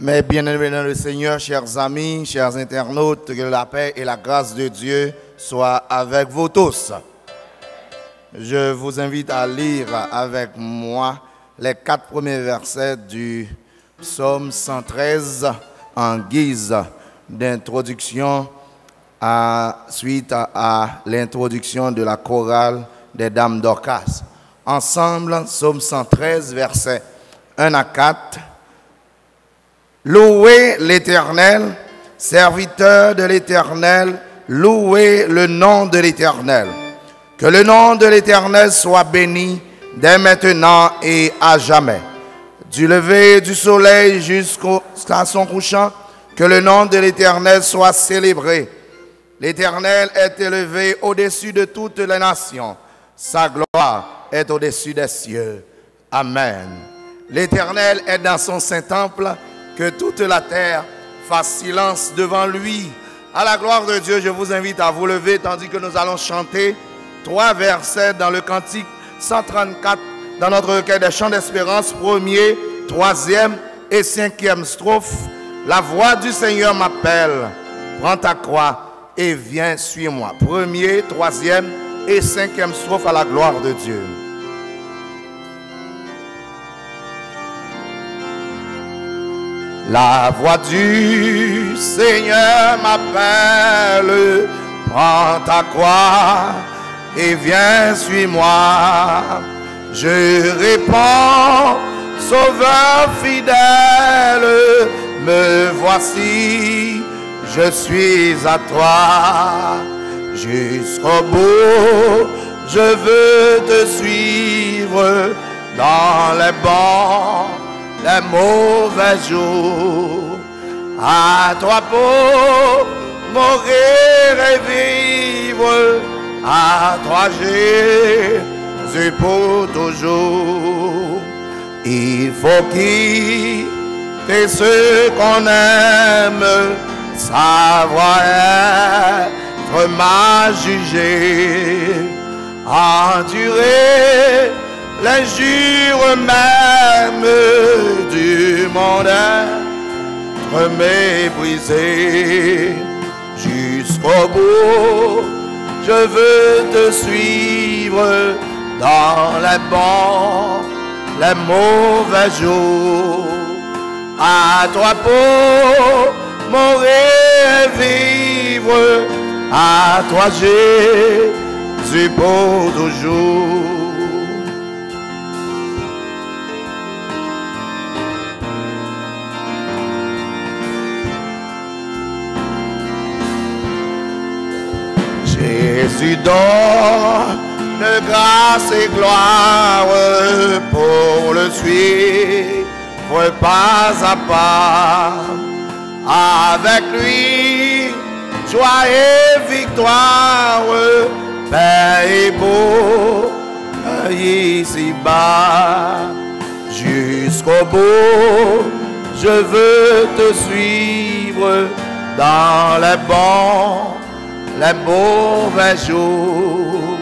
Mes bien-aimés dans le Seigneur, chers amis, chers internautes, que la paix et la grâce de Dieu soient avec vous tous. Je vous invite à lire avec moi les 4 premiers versets du psaume 113 en guise d'introduction suite à l'introduction de la chorale des Dames Dorcas. Ensemble, psaume 113, versets 1 à 4. Louez l'Éternel, serviteurs de l'Éternel, louez le nom de l'Éternel. Que le nom de l'Éternel soit béni dès maintenant et à jamais. Du lever du soleil jusqu'à son couchant, que le nom de l'Éternel soit célébré. L'Éternel est élevé au-dessus de toutes les nations. Sa gloire est au-dessus des cieux. Amen. L'Éternel est dans son saint temple. Que toute la terre fasse silence devant lui. À la gloire de Dieu, je vous invite à vous lever tandis que nous allons chanter 3 versets dans le cantique 134 dans notre recueil des chants d'espérance, 1er, 3e et 5e strophe. La voix du Seigneur m'appelle. Prends ta croix et viens, suis-moi. 1er, 3e et 5e strophe à la gloire de Dieu. La voix du Seigneur m'appelle, prends ta croix et viens, suis-moi. Je réponds, Sauveur fidèle, me voici, je suis à toi. Jusqu'au bout, je veux te suivre dans les bons, les mauvais jours. À toi pour mourir et vivre, à toi Jésus pour toujours. Il faut quitter ce qu'on aime, savoir être mal jugé, endurer les jours même du monde être méprisé. Jusqu'au bout, je veux te suivre dans les bons, les mauvais jours. À toi pour mourir et vivre, à toi Jésus pour toujours. Jésus donne grâce et gloire pour le suivre pas à pas. Avec lui, joie et victoire, paix et beau ici-bas. Jusqu'au bout, je veux te suivre dans les bons, les mauvais jours.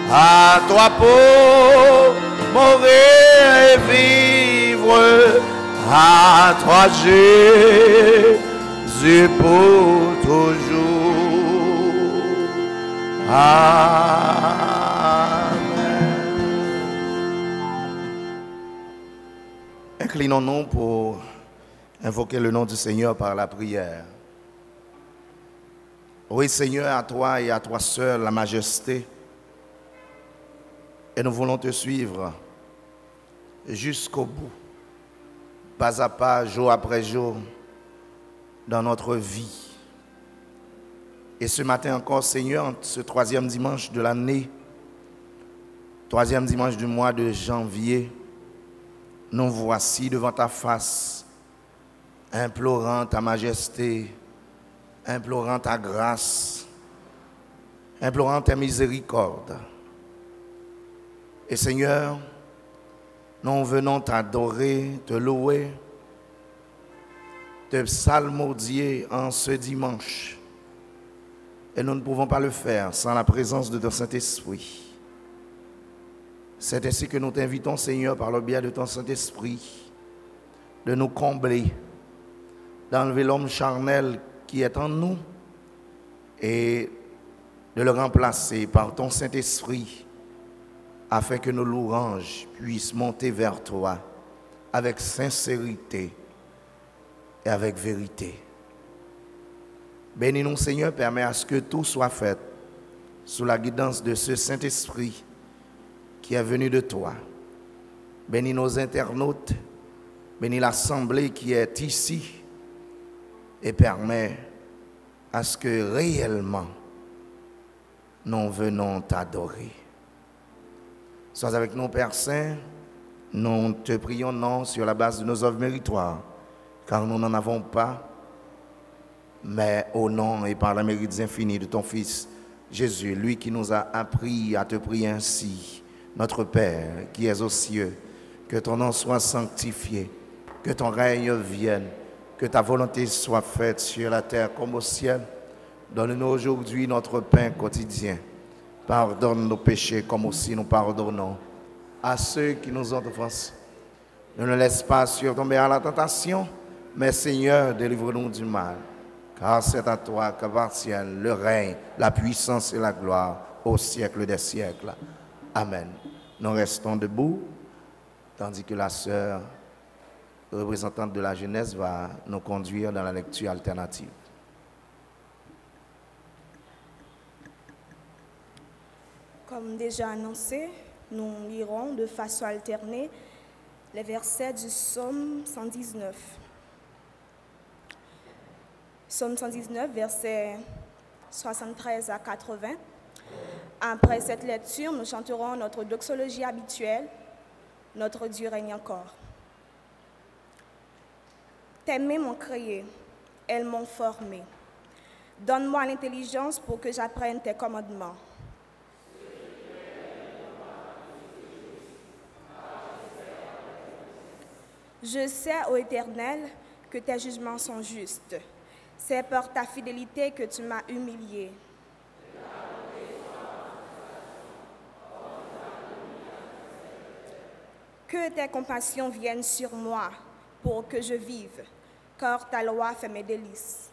À toi pour mourir et vivre, à toi Jésus pour toujours. Amen. Inclinons-nous pour invoquer le nom du Seigneur par la prière. Oui, Seigneur, à toi et à toi seul la majesté. Et nous voulons te suivre jusqu'au bout, pas à pas, jour après jour, dans notre vie. Et ce matin encore, Seigneur, ce 3e dimanche de l'année, 3e dimanche du mois de janvier, nous voici devant ta face, implorant ta majesté, implorant ta grâce, implorant ta miséricorde. Et Seigneur, nous venons t'adorer, te louer, te psalmodier en ce dimanche. Et nous ne pouvons pas le faire sans la présence de ton Saint-Esprit. C'est ainsi que nous t'invitons, Seigneur, par le biais de ton Saint-Esprit, de nous combler, d'enlever l'homme charnel qui est en nous et de le remplacer par ton Saint-Esprit afin que nos louanges puissent monter vers toi avec sincérité et avec vérité. Bénis-nous, Seigneur, permets à ce que tout soit fait sous la guidance de ce Saint-Esprit qui est venu de toi. Bénis nos internautes, bénis l'assemblée qui est ici et permets à ce que réellement nous venons t'adorer. Sois avec nous, Père Saint, nous te prions non sur la base de nos œuvres méritoires, car nous n'en avons pas, mais au nom et par la mérite infinie de ton Fils Jésus, lui qui nous a appris à te prier ainsi. Notre Père qui es aux cieux, que ton nom soit sanctifié, que ton règne vienne, que ta volonté soit faite sur la terre comme au ciel. Donne-nous aujourd'hui notre pain quotidien. Pardonne nos péchés comme aussi nous pardonnons à ceux qui nous ont offensés. Ne nous laisse pas surtomber à la tentation, mais Seigneur, délivre-nous du mal. Car c'est à toi qu'appartiennent le règne, la puissance et la gloire au siècle des siècles. Amen. Nous restons debout, tandis que la sœur représentante de la jeunesse va nous conduire dans la lecture alternative. Comme déjà annoncé, nous lirons de façon alternée les versets du psaume 119. Psaume 119, versets 73 à 80. Après cette lecture, nous chanterons notre doxologie habituelle, Notre Dieu règne encore. Tes mains m'ont créé, elles m'ont formé. Donne-moi l'intelligence pour que j'apprenne tes commandements. Je sais, ô Éternel, que tes jugements sont justes. C'est par ta fidélité que tu m'as humilié. Que tes compassions viennent sur moi pour que je vive, car ta loi fait mes délices.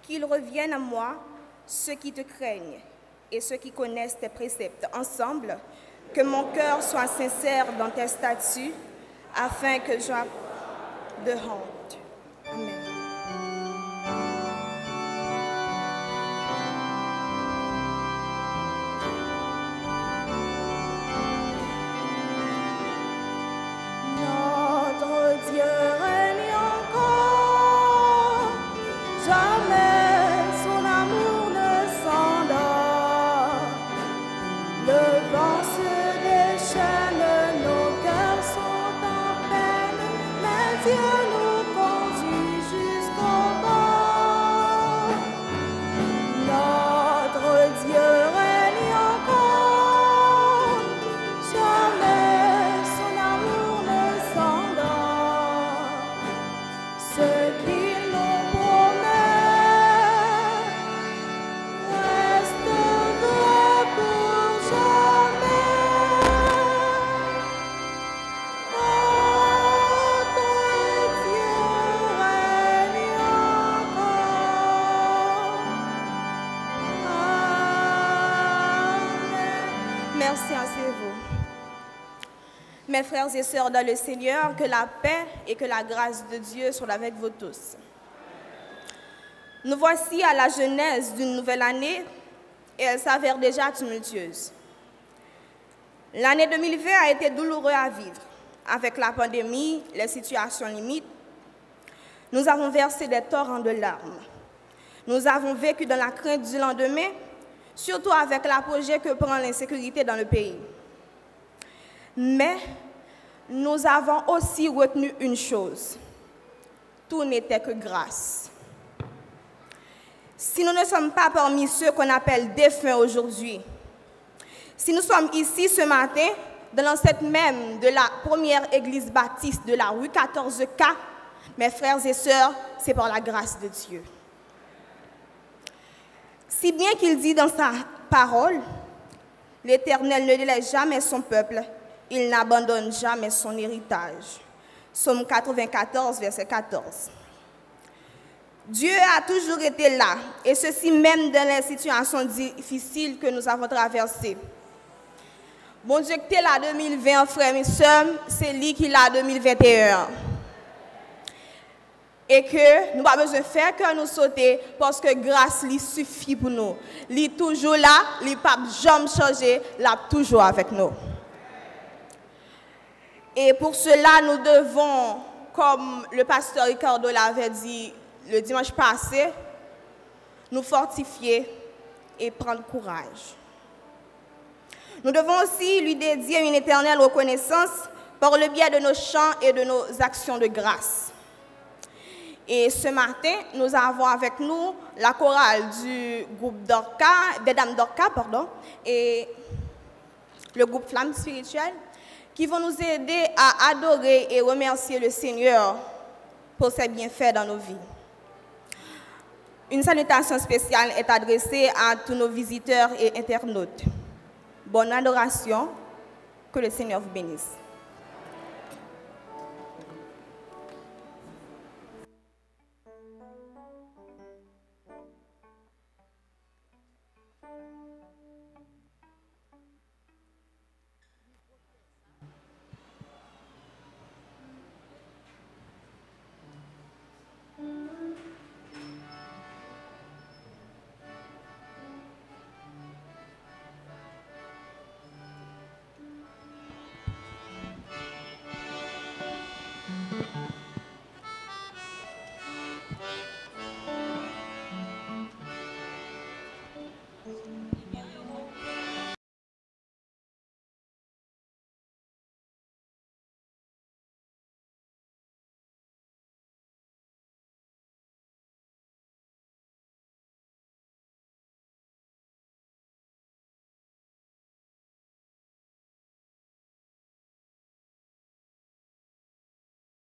Qu'ils reviennent à moi, ceux qui te craignent et ceux qui connaissent tes préceptes ensemble, que mon cœur soit sincère dans tes statuts, afin que j'aie de honte. Amen. Notre Dieu règne encore, jamais son amour ne s'endort. Le vent se déchaîne, nos cœurs sont en peine, mais Dieu nous conduit jusqu'au bord. Notre Dieu règne encore, jamais son amour ne s'endort. Ce qu'il nous promet reste vrai pour jamais. Notre Dieu règne encore. Amen. Merci, asseyez-vous. Mes frères et sœurs dans le Seigneur, que la paix et que la grâce de Dieu soient avec vous tous. Nous voici à la genèse d'une nouvelle année et elle s'avère déjà tumultueuse. L'année 2020 a été douloureuse à vivre. Avec la pandémie, les situations limites, nous avons versé des torrents de larmes. Nous avons vécu dans la crainte du lendemain, surtout avec l'apogée que prend l'insécurité dans le pays. Mais nous avons aussi retenu une chose. Tout n'était que grâce. Si nous ne sommes pas parmi ceux qu'on appelle défunts aujourd'hui, si nous sommes ici ce matin, dans l'enceinte même de la première église baptiste de la rue 14K, mes frères et sœurs, c'est par la grâce de Dieu. Si bien qu'il dit dans sa parole, L'Éternel ne délaisse jamais son peuple, il n'abandonne jamais son héritage. Psaume 94, verset 14. Dieu a toujours été là, et ceci même dans les situations difficiles que nous avons traversées. Bon Dieu qui est là 2020, frères et sœurs, c'est lui qui est là 2021. Et que nous n'avons pas besoin de faire que nous sauter parce que grâce lui suffit pour nous. Il est toujours là, il n'a pas jamais changé, il est toujours avec nous. Et pour cela, nous devons, comme le pasteur Ricardo l'avait dit le dimanche passé, nous fortifier et prendre courage. Nous devons aussi lui dédier une éternelle reconnaissance par le biais de nos chants et de nos actions de grâce. Et ce matin, nous avons avec nous la chorale du groupe Dorca, des Dames Dorca, pardon, et le groupe Flamme Spirituelle, qui vont nous aider à adorer et remercier le Seigneur pour ses bienfaits dans nos vies. Une salutation spéciale est adressée à tous nos visiteurs et internautes. Bonne adoration, que le Seigneur vous bénisse.